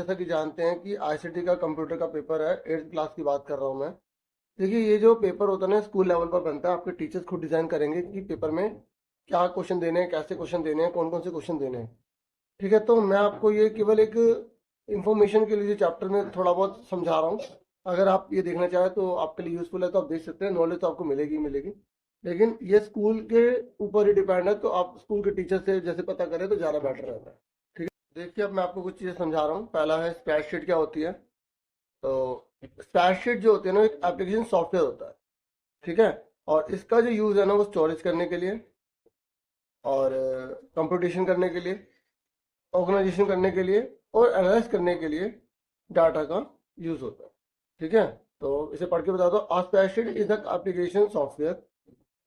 जैसा कि जानते हैं कि आईसीटी का कंप्यूटर का पेपर है, 8th क्लास की बात कर रहा हूँ मैं। देखिए, ये जो पेपर होता है ना, स्कूल लेवल पर बनता है। आपके टीचर्स खुद डिज़ाइन करेंगे कि पेपर में क्या क्वेश्चन देने हैं, कैसे क्वेश्चन देने हैं, कौन कौन से क्वेश्चन देने हैं। ठीक है, तो मैं आपको ये केवल एक इंफॉर्मेशन के लिए चैप्टर में थोड़ा बहुत समझा रहा हूँ। अगर आप ये देखना चाहें तो आपके लिए यूज़फुल है, तो आप देख सकते हैं। नॉलेज तो आपको मिलेगी ही मिलेगी, लेकिन ये स्कूल के ऊपर ही डिपेंड है, तो आप स्कूल के टीचर से जैसे पता करें तो ज़्यादा बेटर रहता है। ठीक है, देखिए अब मैं आपको कुछ चीज़ें समझा रहा हूँ। पहला है स्प्रेडशीट क्या होती है। तो स्प्रेडशीट जो होती है ना, एक एप्लीकेशन सॉफ्टवेयर होता है। ठीक है, और इसका जो यूज़ है ना, वो स्टोरेज करने के लिए और कंप्यूटेशन करने के लिए, ऑर्गेनाइजेशन करने के लिए और एनालाइज करने के लिए डाटा का यूज़ होता है। ठीक है, तो इसे पढ़ के बता दो। A spreadsheet is the application software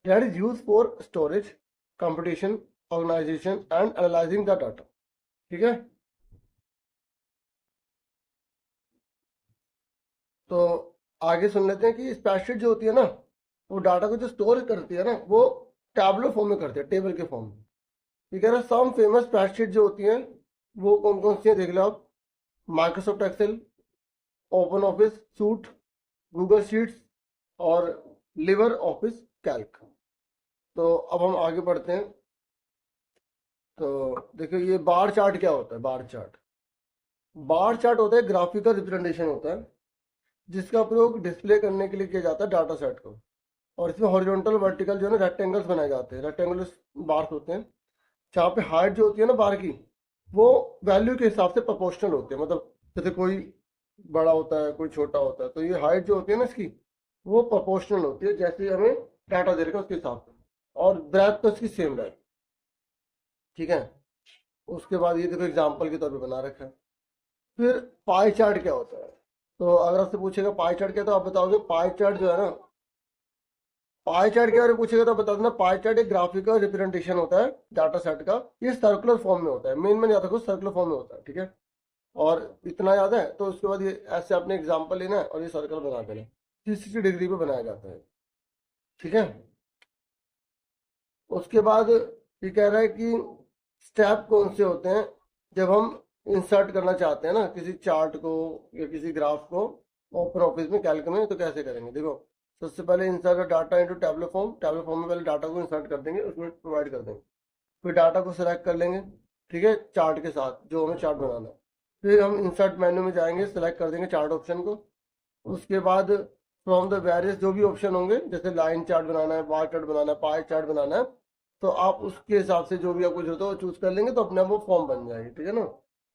that is use for storage, computation, organization and analyzing the data. ठीक है, तो आगे सुन लेते हैं कि स्प्रेडशीट जो होती है ना, वो डाटा को जो स्टोर करती है ना, वो टैबलो फॉर्म में करती है, टेबल के फॉर्म में। ठीक है ना, सम फेमस स्प्रेडशीट जो होती हैं वो कौन कौन सी है देख लो आप। Microsoft Excel, open office suite, Google sheets और लिवर ऑफिस कैल्क। तो अब हम आगे बढ़ते हैं। तो देखिए, ये बार चार्ट क्या होता है। बार चार्ट, बार चार्ट होता है ग्राफिकल रिप्रेजेंटेशन होता है, जिसका प्रयोग डिस्प्ले करने के लिए किया जाता है डाटा सेट को। और इसमें हॉरिजॉन्टल वर्टिकल जो है ना, रेक्टेंगल्स बनाए जाते हैं। रेक्टेंगुलर बार्स होते हैं, जहाँ पे हाइट जो होती है ना बार की, वो वैल्यू के हिसाब से प्रोपोर्शनल होती है। मतलब जैसे कोई बड़ा होता है, कोई छोटा होता है, तो ये हाइट जो होती है ना इसकी, वो प्रोपोर्शनल होती है जैसे हमें डाटा दे रखा है उसके हिसाब से। और ब्रेथ तो इसकी सेम रहेगी। ठीक है, उसके बाद ये देखो एग्जाम्पल के तौर पे बना रखा है। फिर पाई चार्ट क्या होता है। तो अगर आपसे पूछेगा पाई चार्ट क्या, तो आप बताओगे पाई चार्ट जो है ना, पाई चार्ट के बारे में पूछेगा तो बता देना। पाई चार्ट एक ग्राफिकल रिप्रेजेंटेशन होता है डाटा सेट का। ये सर्कुलर फॉर्म में होता है, मेन याद रखो सर्कुलर फॉर्म में होता है। ठीक है, और इतना याद है तो उसके बाद ये ऐसे आपने एग्जाम्पल लेना है और ये सर्कल बना देना। 360 डिग्री पे बनाया जाता है। ठीक है, उसके बाद ये कह रहा है कि स्टेप कौन से होते हैं जब हम इंसर्ट करना चाहते हैं ना किसी चार्ट को या किसी ग्राफ को ओपन ऑफिस में, कैल्क में, तो कैसे करेंगे। देखो, सबसे पहले insert data into Tableau form. Tableau form में पहले डाटा को इंसर्ट कर देंगे, उसमें प्रोवाइड कर देंगे। फिर डाटा को सिलेक्ट कर लेंगे, ठीक है, चार्ट के साथ जो हमें चार्ट बनाना है। फिर हम इंसर्ट मेन्यू में जाएंगे, सिलेक्ट कर देंगे चार्ट ऑप्शन को। उसके बाद फ्रॉम द वेरियस जो भी ऑप्शन होंगे, जैसे लाइन चार्ट बनाना है, बार चार्ट बनाना है, पाई चार्ट बनाना है, तो आप उसके हिसाब से जो भी आपको जरूरत हो वो चूज कर लेंगे, तो अपने आप वो फॉर्म बन जाएगी। ठीक है ना।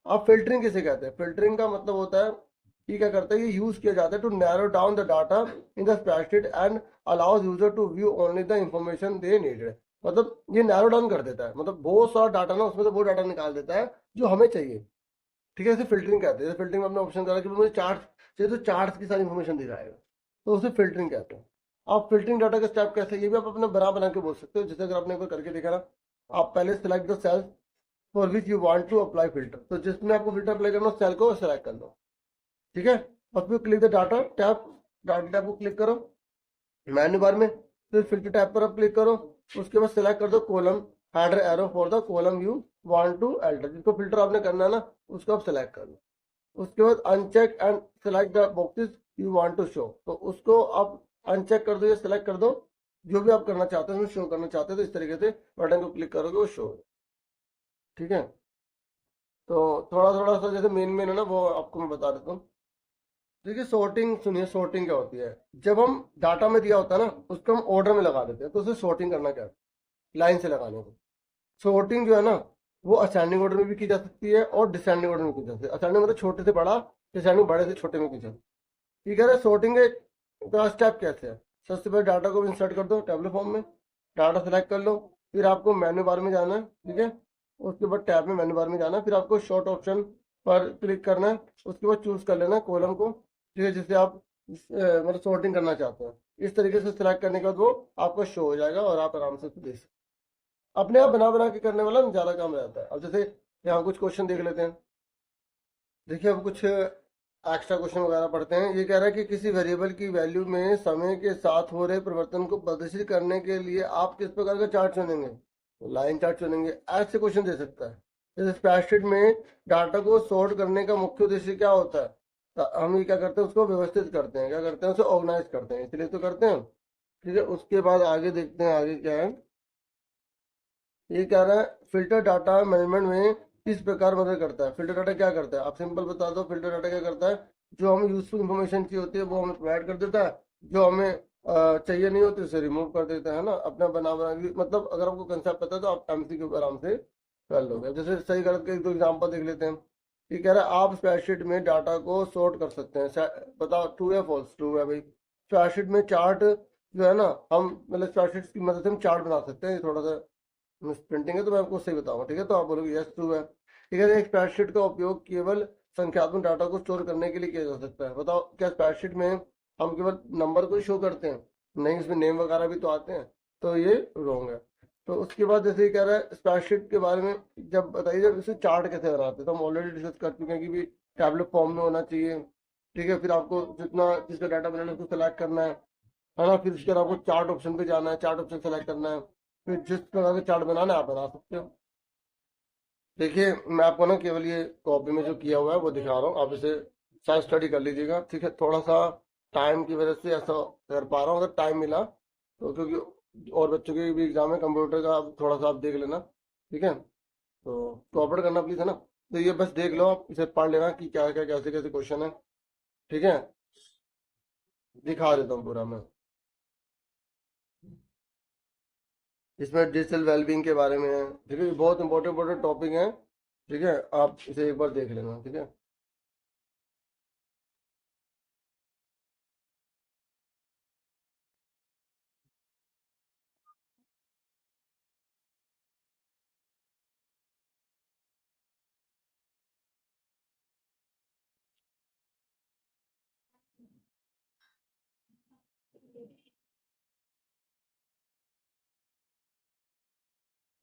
आप फिल्टरिंग किसे कहते हैं। फिल्टरिंग का मतलब होता है कि क्या करता है, ये यूज किया जाता है to narrow down the data in the spreadsheet and allows user to view only the information they needed. मतलब ये नैरो डाउन कर देता है, मतलब बहुत सारा डाटा ना, उसमें से वो डाटा निकाल देता है जो हमें चाहिए। ठीक है, इसे फिल्टरिंग कहते हैं। फिल्टरिंग में अपने ऑप्शन करा कि मुझे चार्ट चाहिए, तो चार्ट की सारी इन्फॉर्मेशन दिखाएगा, तो उसे फिल्टरिंग कहते हैं। आप फिल्टरिंग डाटा का स्टेप कैसे, ये भी आप अपने बना बना के बोल सकते हो। जैसे अगर आपने एक बार करके देखा ना, आप पहले select the cells for which you want to apply filter, तो जिसमें आपको फिल्टर अप्लाई करना सेल को सेलेक्ट कर लो। ठीक है, और फिर click the data tab, data tab को क्लिक करो मेन्यू बार में। फिर फिल्टर टैब पर आप क्लिक करो। उसके बाद सिलेक्ट कर दो column header arrow for the column you want to alter. जिसको फिल्टर आपने करना है ना, उसको आप सिलेक्ट कर लो। उसके बाद uncheck and select the boxes you want to show, तो उसको आप अनचेक कर दो या सिलेक्ट कर दो। जो भी आप करना चाहते हैं, शो करना चाहते हैं, तो इस तरीके से बटन को क्लिक करोगे वो शो हो। ठीक है, तो थोड़ा थोड़ा सा जैसे मेन मेन है ना, वो आपको मैं बता देता हूँ। देखिए सॉर्टिंग सुनिए, सॉर्टिंग क्या होती है। जब हम डाटा में दिया होता है ना, उसको हम ऑर्डर में लगा देते हैं, तो उसे सॉर्टिंग करना क्या है, लाइन से लगाने को। सॉर्टिंग जो है ना, वो असेंडिंग ऑर्डर में भी की जा सकती है और डिसेंडिंग ऑर्डर में की जा सकती है। असेंडिंग मतलब छोटे से बड़ा, डिसेंडिंग बड़े से छोटे में की जा सकती है। ठीक है ना। सॉर्टिंग का स्टेप कैसे है। सबसे पहले डाटा को इंसर्ट कर दो टेबल फॉर्म में, डाटा सेलेक्ट कर लो। फिर आपको मेन्यू बार में जाना है, ठीक है, उसके बाद टैब में मेन्यू बार में जाना है। फिर आपको शॉर्ट ऑप्शन पर क्लिक करना है। उसके बाद चूज कर लेना कॉलम को, ठीक है, जिससे आप मतलब सॉर्टिंग करना चाहते हैं। इस तरीके से सिलेक्ट करने के बाद वो आपको शो हो जाएगा और आप आराम से उसको देख सकते हैं। अपने आप बना बना के करने वाला ना ज़्यादा काम रहता है। अब जैसे यहाँ कुछ क्वेश्चन देख लेते हैं। देखिए, अब कुछ एक्स्ट्रा क्वेश्चन वगैरह पढ़ते हैं। ये कह रहा है कि किसी वेरिएबल की वैल्यू में समय के साथ हो रहे परिवर्तन को प्रदर्शित करने के लिए आप किस प्रकार का चार्ट चुनेंगे। तो लाइन चार्ट चुनेंगे, ऐसे क्वेश्चन दे सकता है। जैसे स्प्रेडशीट में डाटा को सॉर्ट करने का मुख्य उद्देश्य क्या होता है? तो हम ये क्या करते हैं, उसको व्यवस्थित करते हैं, क्या करते हैं, उसे ऑर्गेनाइज करते हैं, इसलिए तो करते हैं। ठीक है, उसके बाद आगे देखते हैं आगे क्या है। ये कह रहा है फिल्टर डाटा मैनेजमेंट में किस प्रकार मदद करता है। फिल्टर डाटा क्या करता है, आप सिंपल बता दो। फिल्टर डाटा क्या करता है, जो हमें यूजफुल इंफॉर्मेशन चाहिए होती है वो हमें प्रोवाइड कर देता है, जो हमें चाहिए नहीं होती उसे रिमूव कर देता है ना, अपना बना मतलब अगर आपको कंसेप्ट पता है तो आप एमसीक्यू आराम से कर लोगे। जैसे सही गलत के एक दो एग्जाम्पल देख लेते हैं। ये कह रहा है आप स्प्रेडशीट में डाटा को सॉर्ट कर सकते हैं। बताओ ट्रू या फॉल्स? ट्रू है भाई। स्प्रेडशीट में चार्ट जो है ना, हम मतलब स्प्रेडशीट की मदद से हम चार्ट बना सकते हैं। ये थोड़ा सा प्रिंटिंग है तो मैं आपको सही बताऊंगा, ठीक है? तो आप बोलोगे यस ट्रू है। ठीक है, एक स्प्रेडशीट का उपयोग केवल संख्यात्मक डाटा को स्टोर करने के लिए किया जा सकता है। बताओ क्या स्प्रेडशीट में हम केवल नंबर को शो करते हैं? नहीं, इसमें नेम वगैरह भी तो आते हैं, तो ये रॉन्ग है। तो उसके बाद जैसे ये कह रहा है स्प्रेडशीट के बारे में, जब बताइए जब इसे चार्ट कैसे बनाते हैं, तो हम ऑलरेडी डिस्कस कर चुके हैं कि भी टैबलेट फॉर्म में होना चाहिए। ठीक है, फिर आपको जितना जिसका डाटा बनाना है उसको सेलेक्ट करना है ना, फिर उसके बाद आपको चार्ट ऑप्शन पे जाना है, चार्ट ऑप्शन सेलेक्ट करना है, फिर जिस प्रकार का चार्ट बनाना है आप बना सकते हो। देखिए मैं आपको ना केवल ये कॉपी में जो किया हुआ है वो दिखा रहा हूँ, आप इसे साथ स्टडी कर लीजिएगा। ठीक है, थोड़ा सा टाइम की वजह से ऐसा कर पा रहा हूँ, अगर टाइम मिला तो, क्योंकि और बच्चों के भी एग्जाम है कंप्यूटर का, आप थोड़ा सा आप देख लेना। ठीक है, तो कोऑपरेट करना प्लीज, है ना? तो ये बस देख लो, आप इसे पढ़ लेना कि क्या क्या कैसे कैसे क्वेश्चन है। ठीक है, दिखा देता हूँ पूरा मैं। इसमें डिजिटल वेलबींग के बारे में है। ठीक है, ये बहुत इंपॉर्टेंट इंपॉर्टेंट टॉपिक है। ठीक है, आप इसे एक बार देख लेना। ठीक है,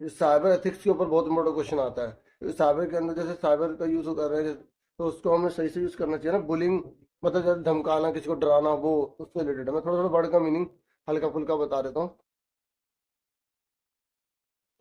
ये साइबर एथिक्स के ऊपर बहुत इंपॉर्टेंट क्वेश्चन आता है। साइबर के अंदर जैसे साइबर का यूज कर रहे हैं तो उसको हमें सही से यूज करना चाहिए ना। बुलिंग मतलब जैसे धमकाना, किसी को डराना, वो उससे रिलेटेड है। मैं थोड़ा थोड़ा वर्ड का मीनिंग हल्का फुल्का बता देता हूँ।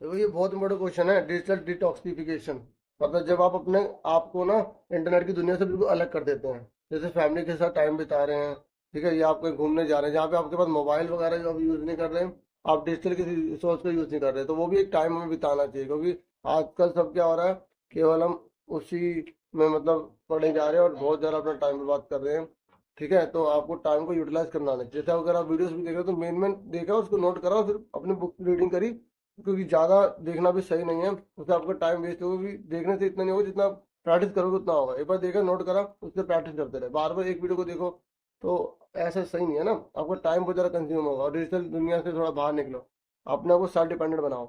देखो ये बहुत इंपॉर्टेंट क्वेश्चन है, डिजिटल डिटॉक्सिफिकेशन। मतलब जब आप अपने आप को ना इंटरनेट की दुनिया से बिल्कुल अलग कर देते हैं, जैसे फैमिली के साथ टाइम बिता रहे हैं, ठीक है, या आप कहीं घूमने जा रहे हैं जहाँ पे आपके पास मोबाइल वगैरह जो आप यूज़ नहीं कर रहे हैं, आप डिजिटल किसी रिसोर्स का यूज़ नहीं कर रहे, तो वो भी एक टाइम हमें बिताना चाहिए। क्योंकि आजकल सब क्या हो रहा है, केवल हम उसी में मतलब पढ़े जा रहे हैं और बहुत ज़्यादा अपना टाइम बर्बाद कर रहे हैं। ठीक है, तो आपको टाइम को यूटिलाइज करना आना चाहिए। जैसे अगर आप वीडियोस भी देख रहे हो तो मेन मेन देखा, उसको नोट करा, फिर अपनी बुक रीडिंग करी। क्योंकि ज़्यादा देखना भी सही नहीं है, उससे आपका टाइम वेस्ट होगा। भी देखने से इतना नहीं होगा, जितना प्रैक्टिस करोगे उतना होगा। एक बार देखा, नोट करा, उससे प्रैक्टिस करते रहे, बार बार एक वीडियो को देखो तो ऐसा सही नहीं है ना। आपका टाइम बहुत ज़्यादा कंज्यूम होगा। और डिजिटल दुनिया से थोड़ा बाहर निकलो, अपने आप को सेल्फ डिपेंडेंट बनाओ।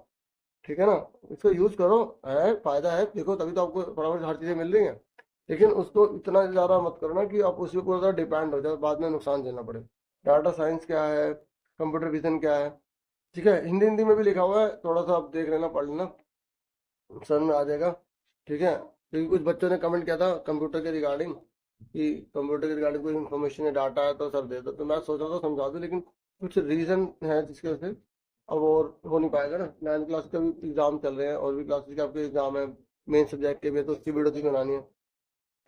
ठीक है ना, इसको यूज़ करो, है फायदा है, देखो तभी तो आपको फटाफट हर चीज़ें मिल रही हैं। लेकिन उसको इतना ज़्यादा मत करो ना कि आप उसी पर पूरा ज़्यादा डिपेंड हो जाए, बाद में नुकसान झेलना पड़े। डाटा साइंस क्या है, कंप्यूटर विजन क्या है, ठीक है, हिंदी हिंदी में भी लिखा हुआ है, थोड़ा सा आप देख लेना, पढ़ लेना, समझ में आ जाएगा। ठीक है, क्योंकि कुछ बच्चों ने कमेंट किया था कंप्यूटर के रिगार्डिंग, कि कंप्यूटर के रिगार्डिंग कोई इन्फॉर्मेशन है, डाटा है तो सर दे दो। तो मैं सोच रहा था समझा दूं, लेकिन कुछ रीजन है जिसकी वजह से अब और हो नहीं पाएगा ना। 9th क्लास का भी एग्जाम चल रहे हैं, और भी क्लासेस के आपके एग्जाम है, मेन सब्जेक्ट के भी है, तो उसकी वीडियो भी बनानी है।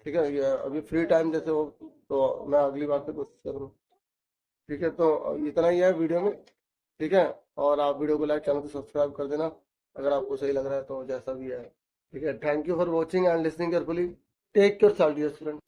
ठीक है, ये अभी फ्री टाइम जैसे हो तो मैं अगली बार से कोशिश करूँ। ठीक है, तो इतना ही है वीडियो में। ठीक है, और आप वीडियो को लाइक, चैनल को सब्सक्राइब कर देना अगर आपको सही लग रहा है तो, जैसा भी है। ठीक है, thank you for watching and listening carefully. Take care, साल्डियस फ्रेंड।